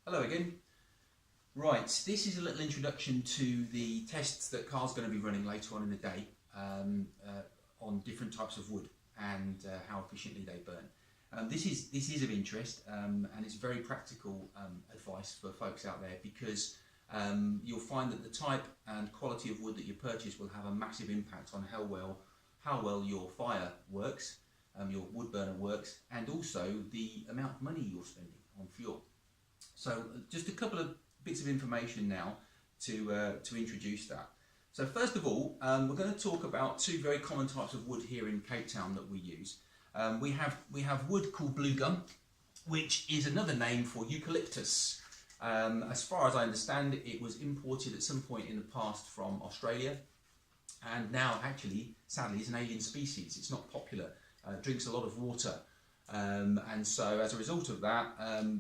Hello again. Right, this is a little introduction to the tests that Carl's going to be running later on in the day on different types of wood and how efficiently they burn. This is of interest and it's very practical advice for folks out there because you'll find that the type and quality of wood that you purchase will have a massive impact on how well your fire works, your wood burner works, and also the amount of money you're spending on fuel. So just a couple of bits of information now to introduce that. So first of all, we're going to talk about two very common types of wood here in Cape Town that we use. We have wood called blue gum, which is another name for eucalyptus. As far as I understand, it was imported at some point in the past from Australia, and now actually, sadly, is an alien species. It's not popular, drinks a lot of water. And so as a result of that,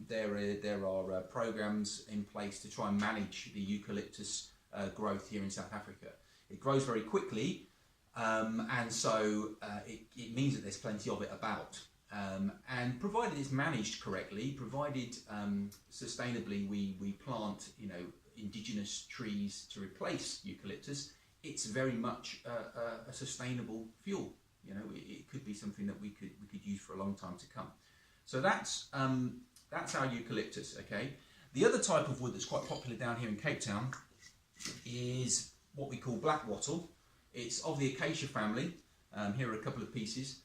there are programs in place to try and manage the eucalyptus growth here in South Africa. It grows very quickly, and so it means that there's plenty of it about. And provided it's managed correctly, provided sustainably we plant indigenous trees to replace eucalyptus, it's very much a sustainable fuel. It could be something that we could use for a long time to come. So that's our eucalyptus. Okay. The other type of wood that's quite popular down here in Cape Town is what we call black wattle. It's of the acacia family. Here are a couple of pieces.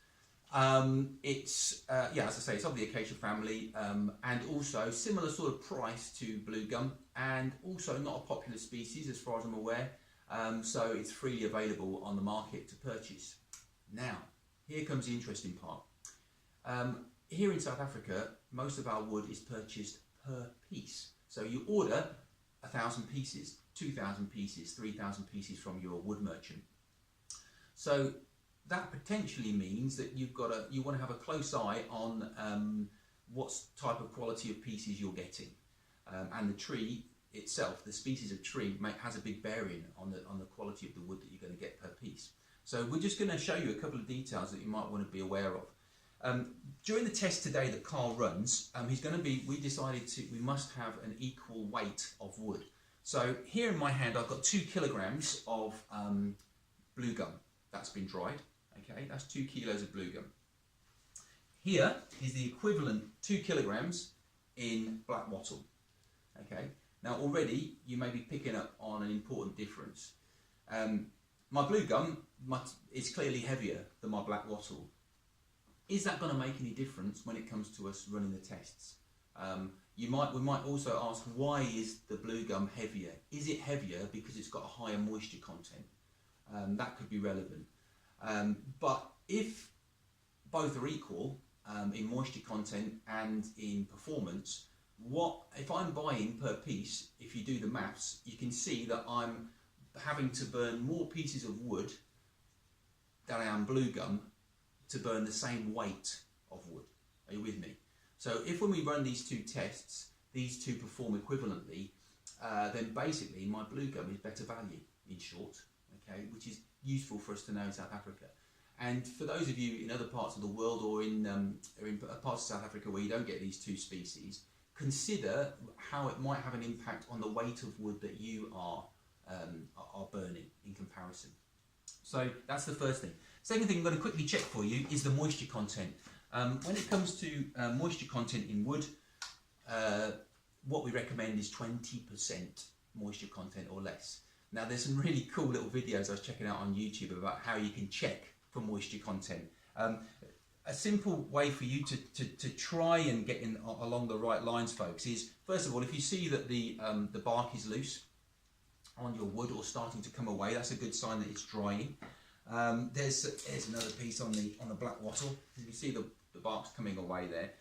As I say, it's of the acacia family, and also similar sort of price to blue gum, and also not a popular species as far as I'm aware. So it's freely available on the market to purchase. Now, here comes the interesting part. Here in South Africa, most of our wood is purchased per piece. So you order 1,000 pieces, 2,000 pieces, 3,000 pieces from your wood merchant. So that potentially means that you want to have a close eye on what type of quality of pieces you're getting, and the tree itself, the species of tree, has a big bearing on the quality of the wood that you're going to get per piece. So we're just going to show you a couple of details that you might want to be aware of. During the test today that Carl runs, we decided we must have an equal weight of wood. So here in my hand I've got 2 kilograms of blue gum that's been dried. Okay, that's 2 kilos of blue gum. Here is the equivalent 2 kilograms in black wattle. Okay, now already you may be picking up on an important difference. My blue gum is clearly heavier than my black wattle. Is that going to make any difference when it comes to us running the tests? We might also ask, why is the blue gum heavier? Is it heavier because it's got a higher moisture content? That could be relevant. But if both are equal in moisture content and in performance, if I'm buying per piece, if you do the maths, you can see that I'm having to burn more pieces of wood than I am blue gum to burn the same weight of wood. Are you with me? So if when we run these two tests, these two perform equivalently, then basically my blue gum is better value, in short, okay, which is useful for us to know in South Africa. And for those of you in other parts of the world or in parts of South Africa where you don't get these two species, consider how it might have an impact on the weight of wood that you are burning in comparison. So that's the first thing. Second thing I'm going to quickly check for you is the moisture content. When it comes to moisture content in wood, what we recommend is 20% moisture content or less. Now there's some really cool little videos I was checking out on YouTube about how you can check for moisture content. A simple way for you to try and get along the right lines, folks, is first of all, if you see that the bark is loose on your wood or starting to come away, that's a good sign that it's drying. There's another piece on the black wattle. You can see the bark's coming away there.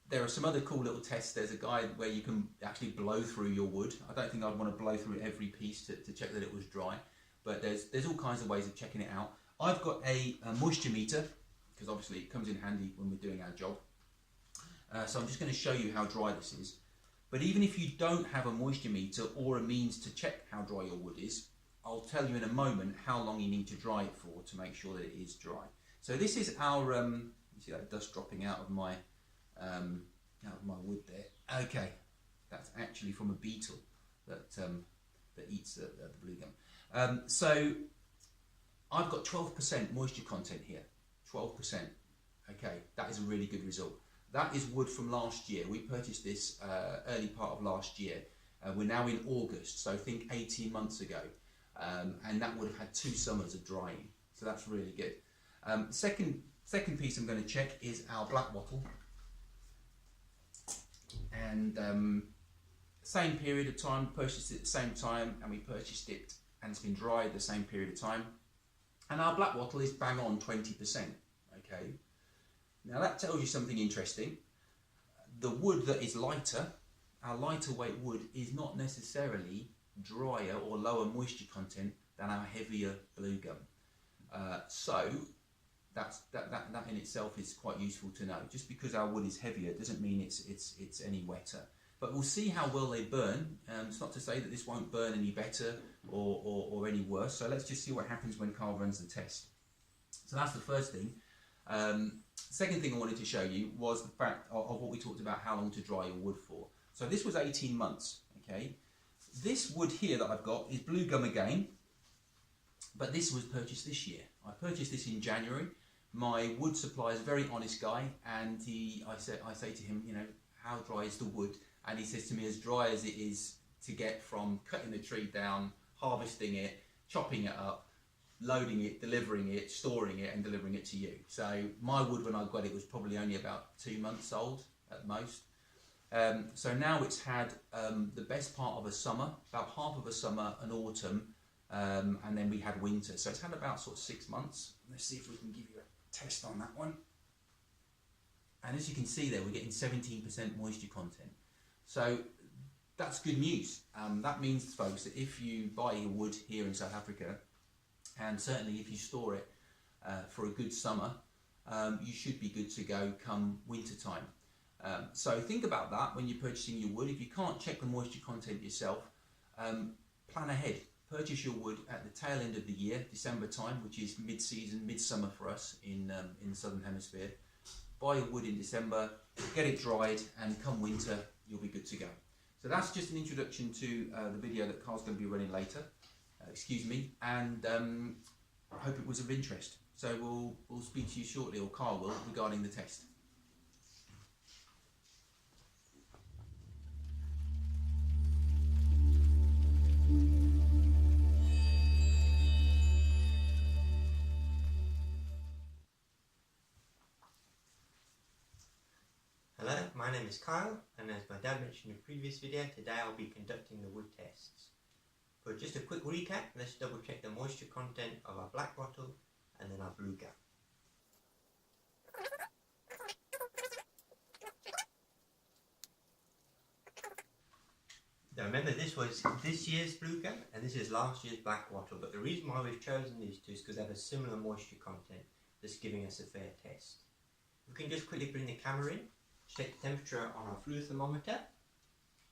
There are some other cool little tests. There's a guide where you can actually blow through your wood. I don't think I'd want to blow through every piece to check that it was dry, but there's all kinds of ways of checking it out. I've got a moisture meter, because obviously it comes in handy when we're doing our job. So I'm just going to show you how dry this is. But even if you don't have a moisture meter or a means to check how dry your wood is, I'll tell you in a moment how long you need to dry it for to make sure that it is dry. So this is our, you see that dust dropping out of my wood there. Okay, that's actually from a beetle that that eats the blue gum. So I've got 12% moisture content here. 12%. Okay, that is a really good result. That is wood from last year. We purchased this early part of last year. We're now in August, so think 18 months ago. And that would have had 2 summers of drying. So that's really good. Second piece I'm going to check is our black wattle. And same period of time, purchased it at the same time, and we purchased it and it's been dried the same period of time. And our black wattle is bang on 20%. Okay. Now that tells you something interesting. The wood that is lighter, our lighter weight wood, is not necessarily drier or lower moisture content than our heavier blue gum. So that in itself is quite useful to know. Just because our wood is heavier doesn't mean it's any wetter. But we'll see how well they burn. It's not to say that this won't burn any better or any worse. So let's just see what happens when Carl runs the test. So that's the first thing. Second thing I wanted to show you was the fact of what we talked about, how long to dry your wood for. So this was 18 months, okay? This wood here that I've got is blue gum again, but this was purchased this year. I purchased this in January. My wood supplier is a very honest guy, and I say to him, you know, how dry is the wood? And he says to me, as dry as it is to get from cutting the tree down, harvesting it, chopping it up, loading it, delivering it, storing it and delivering it to you. So my wood when I got it was probably only about 2 months old at most. So now it's had the best part of a summer, about half of a summer, an autumn, and then we had winter. So it's had about sort of 6 months. Let's see if we can give you a test on that one. And as you can see there, we're getting 17% moisture content. So that's good news. That means, folks, that if you buy your wood here in South Africa, and certainly if you store it for a good summer, you should be good to go come winter time. So think about that when you're purchasing your wood. If you can't check the moisture content yourself, plan ahead. Purchase your wood at the tail end of the year, December time, which is mid-season, midsummer for us in the Southern Hemisphere. Buy your wood in December, get it dried, and come winter, you'll be good to go. So that's just an introduction to the video that Carl's going to be running later. Excuse me, and I hope it was of interest. So we'll speak to you shortly, or Carl will, regarding the test. Hello, my name is Kyle, and as my dad mentioned in the previous video, today I'll be conducting the wood tests. For just a quick recap, let's double check the moisture content of our black wattle and then our blue gum. Now remember, this was this year's blue gum and this is last year's black wattle, but the reason why we've chosen these two is because they have a similar moisture content that's giving us a fair test. We can just quickly bring the camera in, check the temperature on our fluid thermometer.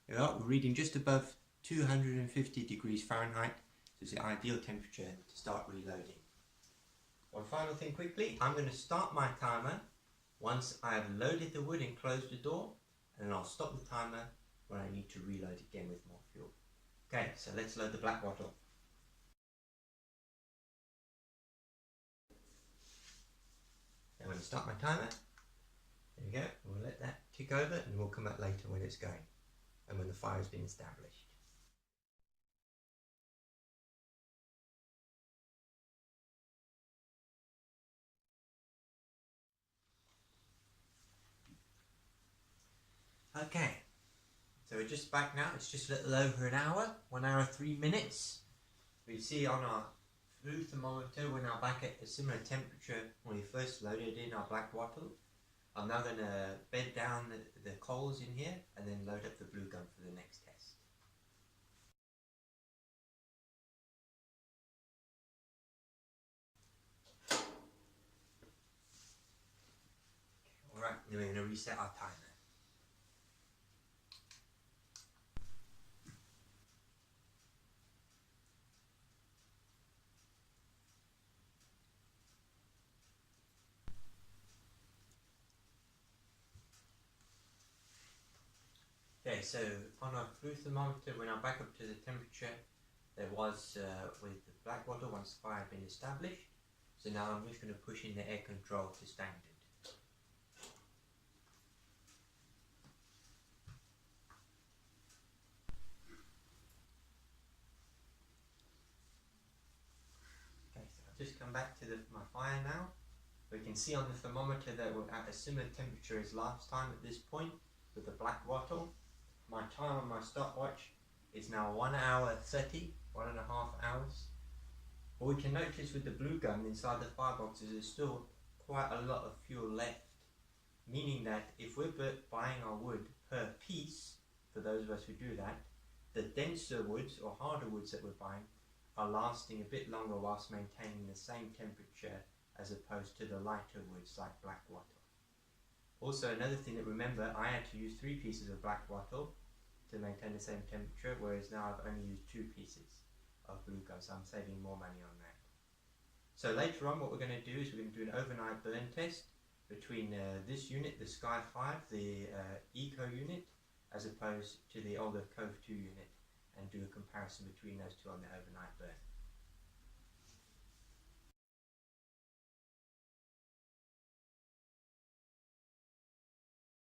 We're reading just above 250 degrees Fahrenheit, so it's the ideal temperature to start reloading. One final thing quickly, I'm going to start my timer once I have loaded the wood and closed the door, and then I'll stop the timer when I need to reload again with more fuel. Okay, so let's load the black wattle. I'm going to start my timer. There we go, we'll let that tick over and we'll come back later when it's going and when the fire has been established. Okay, so we're just back now. It's just a little over an hour, 1 hour 3 minutes. We see on our fluid thermometer we're now back at a similar temperature when we first loaded in our black wattle. I'm now going to bed down the coals in here and then load up the blue gum for the next test. Alright, then we're going to reset our timer. Okay, so on our flue thermometer, we're now back up to the temperature there was with the black water once the fire had been established. So now I'm just going to push in the air control to standard. Okay, so I've just come back to my fire now. We can see on the thermometer that we're at a similar temperature as last time at this point with the black wattle. My time on my stopwatch is now 1 hour 30, 1.5 hours. What we can notice with the blue gun inside the firebox is there's still quite a lot of fuel left, meaning that if we're buying our wood per piece, for those of us who do that, the denser woods or harder woods that we're buying are lasting a bit longer whilst maintaining the same temperature as opposed to the lighter woods like black wattle. Also, another thing that remember, I had to use 3 pieces of black wattle to maintain the same temperature, whereas now I've only used 2 pieces of blue gum, so I'm saving more money on that. So later on what we're going to do is we're going to do an overnight burn test between this unit, the Sky 5, the Eco unit, as opposed to the older Cove 2 unit, and do a comparison between those two on the overnight burn.